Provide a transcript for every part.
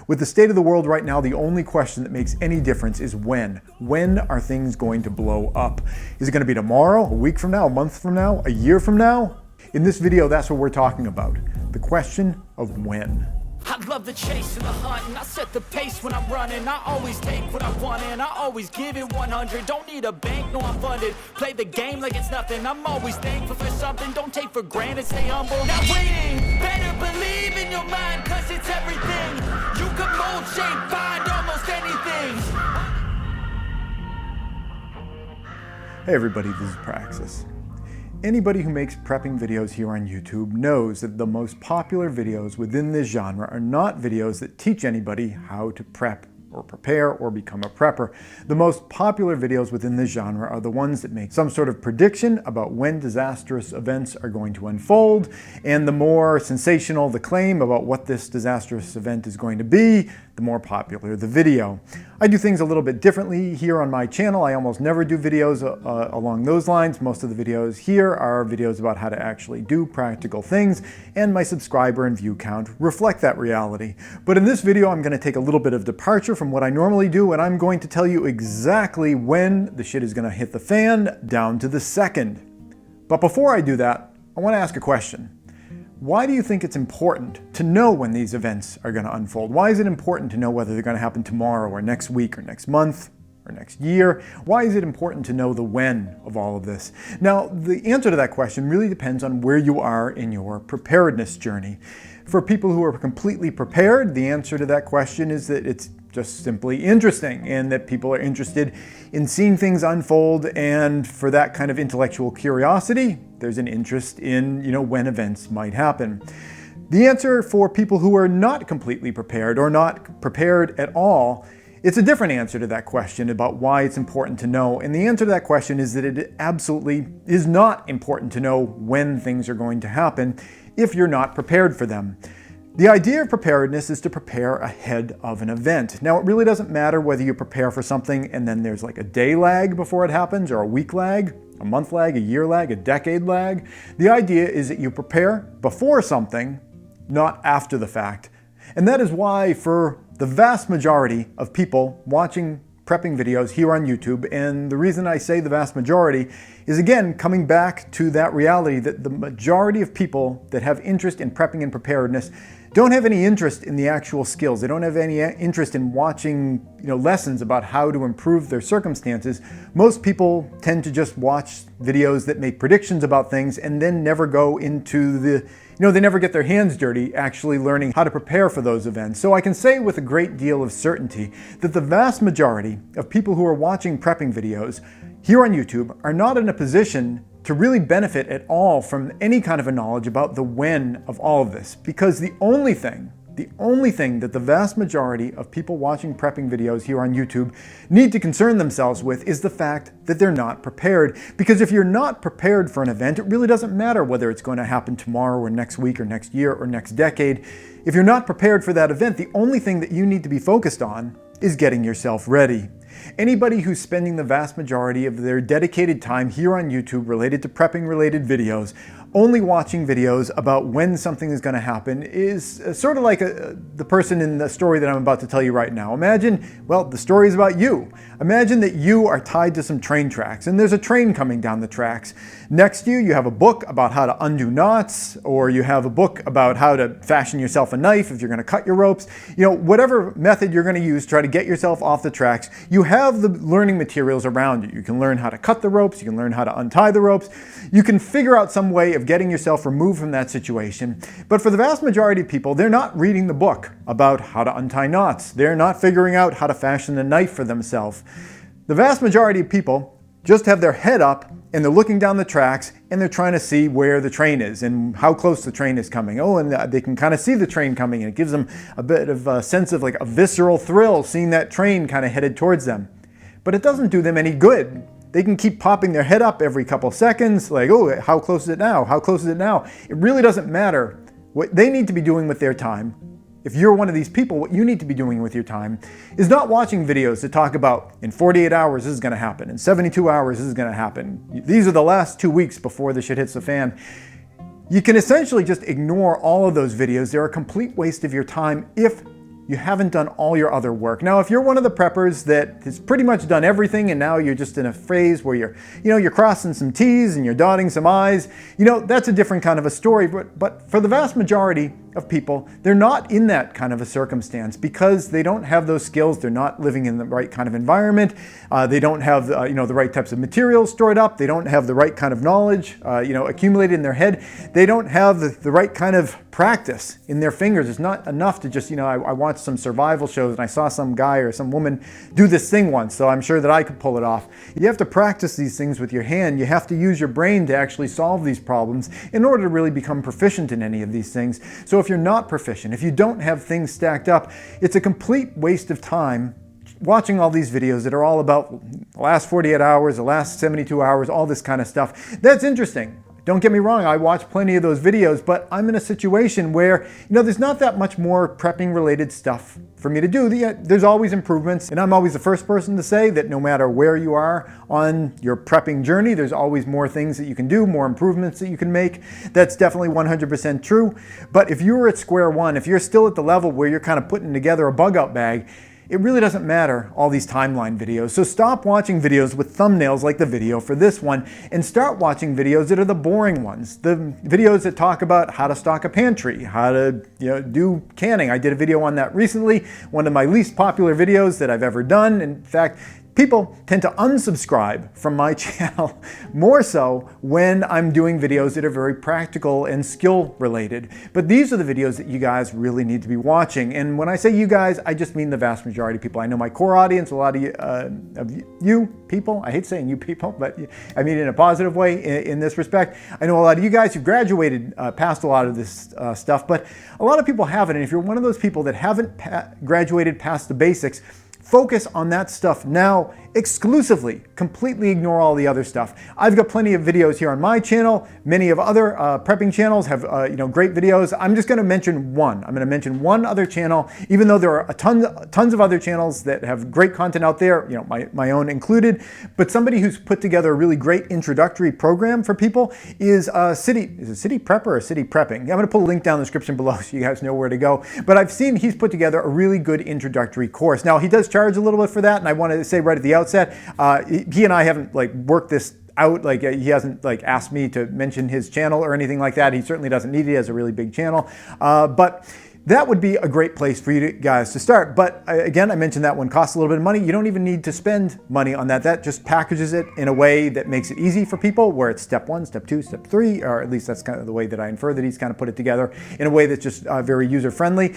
With the state of the world right now, the only question that makes any difference is when. When are things going to blow up? Is it going to be tomorrow, a week from now, a month from now, a year from now? In this video, that's what we're talking about. The question of when. I love the chase and the hunt, and I set the pace when I'm running. I always take what I want and I always give it 100. Don't need a bank, no I'm funded. Play the game like it's nothing. I'm always thankful for something. Don't take for granted, stay humble. Now waiting, better believe in your mind, cause it's everything. You can mold, shape, find almost anything. Hey everybody, this is Praxis. Anybody who makes prepping videos here on YouTube knows that the most popular videos within this genre are not videos that teach anybody how to prep or prepare or become a prepper. The most popular videos within this genre are the ones that make some sort of prediction about when disastrous events are going to unfold, and the more sensational the claim about what this disastrous event is going to be, the more popular the video. I do things a little bit differently here on my channel. I almost never do videos along those lines. Most of the videos here are videos about how to actually do practical things, and my subscriber and view count reflect that reality. But in this video, I'm going to take a little bit of departure from what I normally do, and I'm going to tell you exactly when the shit is going to hit the fan, down to the second. But before I do that, I want to ask a question. Why do you think it's important to know when these events are going to unfold? Why is it important to know whether they're going to happen tomorrow or next week or next month or next year? Why is it important to know the when of all of this? Now, the answer to that question really depends on where you are in your preparedness journey. For people who are completely prepared, the answer to that question is that it's just simply interesting, and that people are interested in seeing things unfold, and for that kind of intellectual curiosity, there's an interest in, when events might happen. The answer for people who are not completely prepared or not prepared at all, it's a different answer to that question about why it's important to know. And the answer to that question is that it absolutely is not important to know when things are going to happen if you're not prepared for them. The idea of preparedness is to prepare ahead of an event. Now, it really doesn't matter whether you prepare for something and then there's like a day lag before it happens, or a week lag, a month lag, a year lag, a decade lag. The idea is that you prepare before something, not after the fact. And that is why for the vast majority of people watching prepping videos here on YouTube, and the reason I say the vast majority is, again, coming back to that reality that the majority of people that have interest in prepping and preparedness don't have any interest in the actual skills. They don't have any interest in watching, lessons about how to improve their circumstances. Most people tend to just watch videos that make predictions about things and then never go into they never get their hands dirty actually learning how to prepare for those events. So I can say with a great deal of certainty that the vast majority of people who are watching prepping videos here on YouTube are not in a position to really benefit at all from any kind of a knowledge about the when of all of this. Because the only thing that the vast majority of people watching prepping videos here on YouTube need to concern themselves with is the fact that they're not prepared. Because if you're not prepared for an event, it really doesn't matter whether it's going to happen tomorrow or next week or next year or next decade. If you're not prepared for that event, the only thing that you need to be focused on is getting yourself ready. Anybody who's spending the vast majority of their dedicated time here on YouTube related to prepping related videos only watching videos about when something is going to happen is sort of like the person in the story that I'm about to tell you right now. Imagine, the story is about you. Imagine that you are tied to some train tracks and there's a train coming down the tracks. Next to you, you have a book about how to undo knots, or you have a book about how to fashion yourself a knife if you're going to cut your ropes. Whatever method you're going to use to try to get yourself off the tracks, you have the learning materials around you. You can learn how to cut the ropes, you can learn how to untie the ropes, you can figure out some way of getting yourself removed from that situation. But for the vast majority of people, they're not reading the book about how to untie knots. They're not figuring out how to fashion a knife for themselves. The vast majority of people just have their head up and they're looking down the tracks and they're trying to see where the train is and how close the train is coming. And they can kind of see the train coming, and it gives them a bit of a sense of like a visceral thrill seeing that train kind of headed towards them. But it doesn't do them any good. They can keep popping their head up every couple seconds, like, how close is it now? How close is it now? It really doesn't matter. What they need to be doing with their time, if you're one of these people, what you need to be doing with your time is not watching videos that talk about in 48 hours this is going to happen, in 72 hours this is going to happen. These are the last 2 weeks before the shit hits the fan. You can essentially just ignore all of those videos. They're a complete waste of your time if you haven't done all your other work. Now, if you're one of the preppers that has pretty much done everything and now you're just in a phase where you're crossing some T's and you're dotting some I's, that's a different kind of a story. But for the vast majority of people, they're not in that kind of a circumstance because they don't have those skills. They're not living in the right kind of environment. They don't have the right types of materials stored up. They don't have the right kind of knowledge accumulated in their head. They don't have the right kind of practice in their fingers. It's not enough to just, I watched some survival shows and I saw some guy or some woman do this thing once, so I'm sure that I could pull it off. You have to practice these things with your hand. You have to use your brain to actually solve these problems in order to really become proficient in any of these things. So if you're not proficient, if you don't have things stacked up, it's a complete waste of time watching all these videos that are all about the last 48 hours, the last 72 hours, all this kind of stuff. That's interesting. Don't get me wrong, I watch plenty of those videos, but I'm in a situation where, there's not that much more prepping related stuff for me to do. There's always improvements, and I'm always the first person to say that no matter where you are on your prepping journey, there's always more things that you can do, more improvements that you can make. That's definitely 100% true. But if you're at square one, if you're still at the level where you're kind of putting together a bug out bag, it really doesn't matter, all these timeline videos. So stop watching videos with thumbnails like the video for this one and start watching videos that are the boring ones. The videos that talk about how to stock a pantry, how to do canning. I did a video on that recently, one of my least popular videos that I've ever done. In fact, people tend to unsubscribe from my channel more so when I'm doing videos that are very practical and skill related. But these are the videos that you guys really need to be watching. And when I say you guys, I just mean the vast majority of people. I know my core audience, a lot of you people, I hate saying you people, but I mean it in a positive way in this respect. I know a lot of you guys who graduated past a lot of this stuff, but a lot of people haven't. And if you're one of those people that haven't graduated past the basics, focus on that stuff now exclusively. Completely ignore all the other stuff. I've got plenty of videos here on my channel. Many of other prepping channels have great videos. I'm just going to mention one. I'm going to mention one other channel, even though there are tons of other channels that have great content out there, my own included. But somebody who's put together a really great introductory program for people is City Prepper or City Prepping. I'm going to put a link down in the description below so you guys know where to go. But I've seen he's put together a really good introductory course. Now, he does charge a little bit for that, and I want to say right at the outset, he and I haven't worked this out. He hasn't asked me to mention his channel or anything like that. He certainly doesn't need it. He has a really big channel, but that would be a great place for you guys to start. But again, I mentioned that one costs a little bit of money. You don't even need to spend money on that. That just packages it in a way that makes it easy for people, where it's step 1, step 2, step 3, or at least that's kind of the way that I infer that he's kind of put it together in a way that's just very user friendly.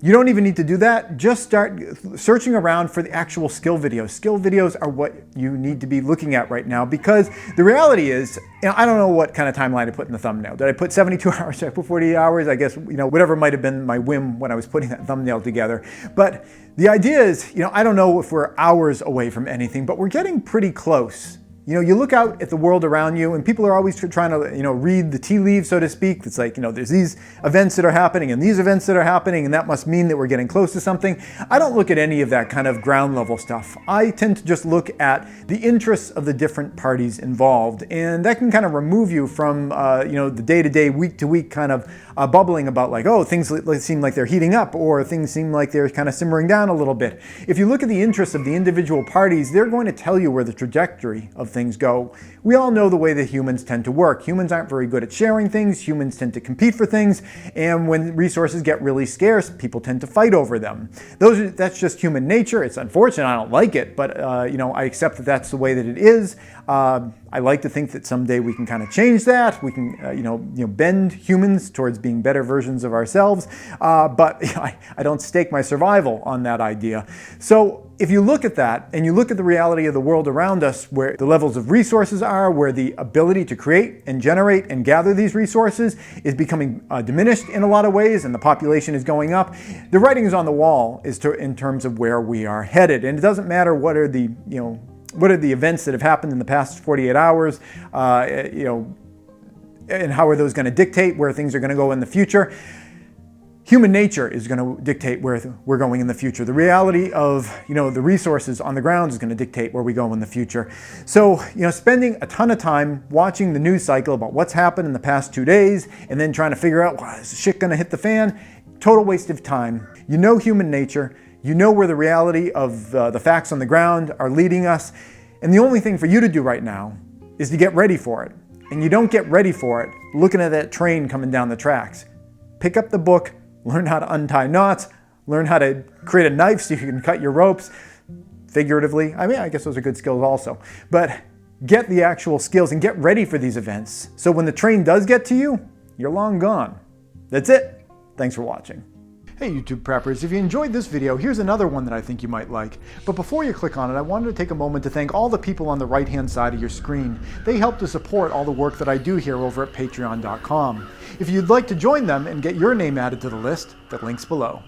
You don't even need to do that. Just start searching around for the actual skill videos. Skill videos are what you need to be looking at right now, because the reality is, I don't know what kind of timeline I put in the thumbnail. Did I put 72 hours? Did I put 48 hours? I guess, whatever might have been my whim when I was putting that thumbnail together. But the idea is, I don't know if we're hours away from anything, but we're getting pretty close. You look out at the world around you, and people are always trying to, read the tea leaves, so to speak. It's like, there's these events that are happening and these events that are happening, and that must mean that we're getting close to something. I don't look at any of that kind of ground level stuff. I tend to just look at the interests of the different parties involved, and that can kind of remove you from, the day-to-day, week-to-week kind of bubbling about things seem like they're heating up, or things seem like they're kind of simmering down a little bit. If you look at the interests of the individual parties, they're going to tell you where the trajectory of things go. We all know the way that humans tend to work. Humans aren't very good at sharing things. Humans tend to compete for things. And when resources get really scarce, people tend to fight over them. That's just human nature. It's unfortunate. I don't like it, but I accept that that's the way that it is. I like to think that someday we can kind of change that. We can, bend humans towards being better versions of ourselves. But I don't stake my survival on that idea. So if you look at that and you look at the reality of the world around us, where the levels of resources are, where the ability to create and generate and gather these resources is becoming diminished in a lot of ways, and the population is going up, the writing is on the wall in terms of where we are headed. And it doesn't matter what are the events that have happened in the past 48 hours, and how are those going to dictate where things are going to go in the future. Human nature is going to dictate where we're going in the future. The reality of, the resources on the ground is going to dictate where we go in the future. So, spending a ton of time watching the news cycle about what's happened in the past 2 days and then trying to figure out, is shit going to hit the fan? Total waste of time. You know human nature, you know where the reality of the facts on the ground are leading us, and the only thing for you to do right now is to get ready for it. And you don't get ready for it looking at that train coming down the tracks. Pick up the book, learn how to untie knots, learn how to create a knife so you can cut your ropes, figuratively. I mean, I guess those are good skills also. But get the actual skills and get ready for these events. So when the train does get to you, you're long gone. That's it. Thanks for watching. Hey YouTube preppers, if you enjoyed this video, here's another one that I think you might like. But before you click on it, I wanted to take a moment to thank all the people on the right-hand side of your screen. They help to support all the work that I do here over at patreon.com. If you'd like to join them and get your name added to the list, the link's below.